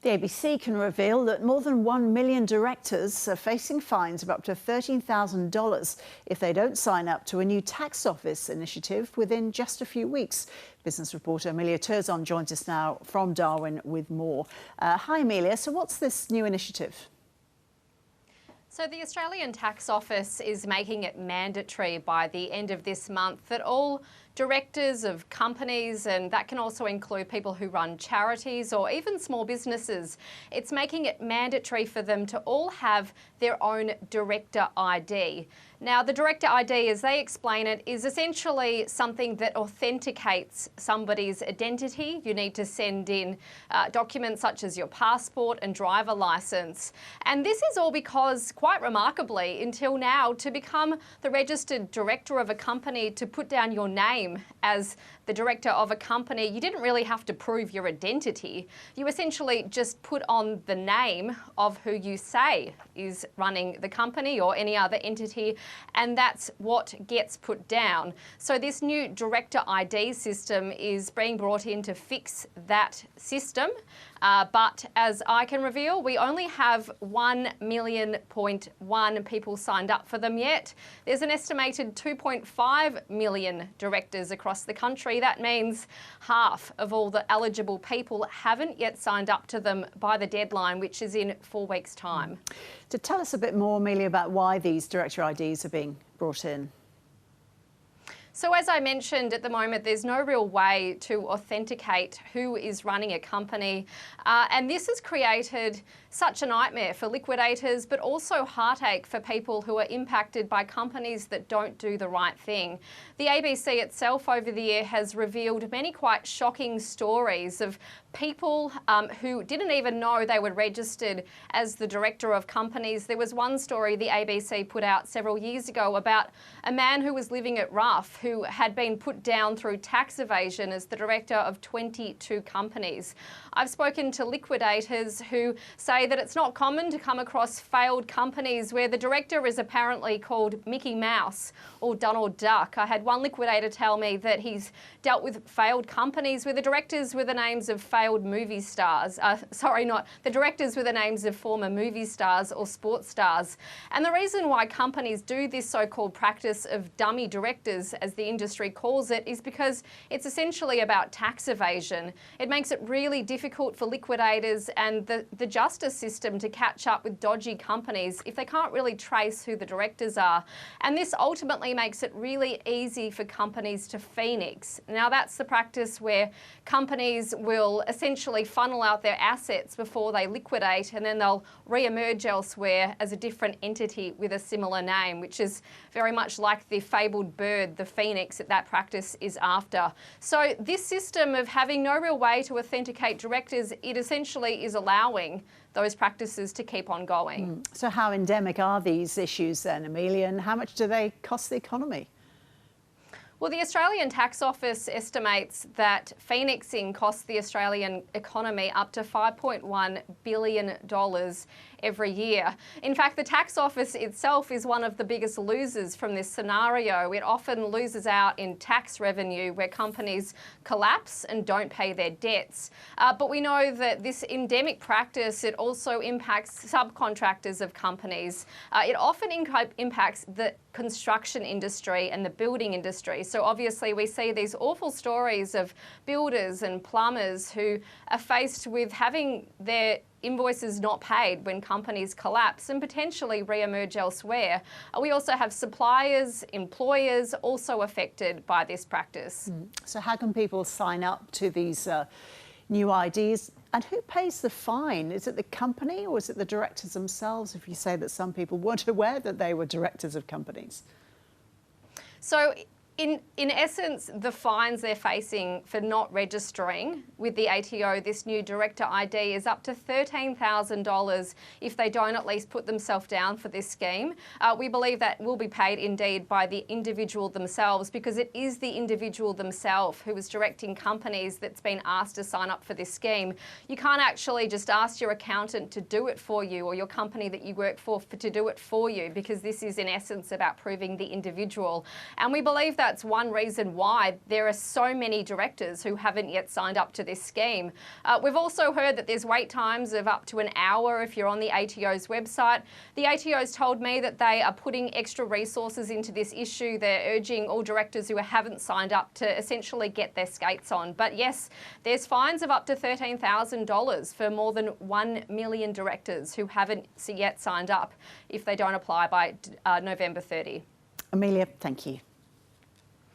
The ABC can reveal that more than 1 million directors are facing fines of up to $13,000 if they don't sign up to a new tax office initiative within just a few weeks. Business reporter Emilia Terzon joins us now from Darwin with more. Hi Emilia, so what's this new initiative? So the Australian Tax Office is making it mandatory by the end of this month that all directors of companies, and that can also include people who run charities or even small businesses, it's making it mandatory for them to all have their own director ID. Now, the director ID, as they explain it, is essentially something that authenticates somebody's identity. You need to send in documents such as your passport and driver licence. And this is all because, quite remarkably, until now, to become the registered director of a company, to put down your name as the director of a company, you didn't really have to prove your identity. You essentially just put on the name of who you say is running the company or any other entity, and that's what gets put down. So this new director ID system is being brought in to fix that system. But as I can reveal, we only have 1.1 million people signed up for them yet. There's an estimated 2.5 million directors across the country. That means half of all the eligible people haven't yet signed up to them by the deadline, which is in 4 weeks' time. To tell us a bit more, Emilia, about why these director IDs are being brought in. So as I mentioned, at the moment, there's no real way to authenticate who is running a company. And this has created such a nightmare for liquidators, but also heartache for people who are impacted by companies that don't do the right thing. The ABC itself over the year has revealed many quite shocking stories of people who didn't even know they were registered as the director of companies. There was one story the ABC put out several years ago about a man who was living at Rough, who had been put down through tax evasion as the director of 22 companies. I've spoken to liquidators who say that it's not common to come across failed companies where the director is apparently called Mickey Mouse or Donald Duck. I had one liquidator tell me that he's dealt with failed companies where the directors were the names of failed movie stars. The directors were the names of former movie stars or sports stars. And the reason why companies do this so-called practice of dummy directors, as the industry calls it, is because it's essentially about tax evasion. It makes it really difficult for liquidators and the justice system to catch up with dodgy companies if they can't really trace who the directors are. And this ultimately makes it really easy for companies to phoenix. Now, that's the practice where companies will essentially funnel out their assets before they liquidate, and then they'll re-emerge elsewhere as a different entity with a similar name, which is very much like the fabled bird, the phoenix, that practice is after. So this system of having no real way to authenticate directors, it essentially is allowing those practices to keep on going. So how endemic are these issues then, Emilia, and how much do they cost the economy? Well, the Australian Tax Office estimates that phoenixing costs the Australian economy up to $5.1 billion every year. In fact, the Tax Office itself is one of the biggest losers from this scenario. It often loses out in tax revenue where companies collapse and don't pay their debts. But we know that this endemic practice, it also impacts subcontractors of companies. It often impacts the construction industry and the building industry. So obviously we see these awful stories of builders and plumbers who are faced with having their invoices not paid when companies collapse and potentially re-emerge elsewhere. We also have suppliers, employers also affected by this practice. So how can people sign up to these new IDs? And who pays the fine? Is it the company or is it the directors themselves, if you say that some people weren't aware that they were directors of companies? So in essence, the fines they're facing for not registering with the ATO, this new director ID, is up to $13,000 if they don't at least put themselves down for this scheme. We believe that will be paid indeed by the individual themselves, because it is the individual themselves who is directing companies that's been asked to sign up for this scheme. You can't actually just ask your accountant to do it for you or your company that you work for to do it for you, because this is in essence about proving the individual. And we believe that that's one reason why there are so many directors who haven't yet signed up to this scheme. We've also heard that there's wait times of up to an hour if you're on the ATO's website. The ATO's told me that they are putting extra resources into this issue. They're urging all directors who haven't signed up to essentially get their skates on. But yes, there's fines of up to $13,000 for more than 1 million directors who haven't yet signed up if they don't apply by November 30. Emilia, thank you.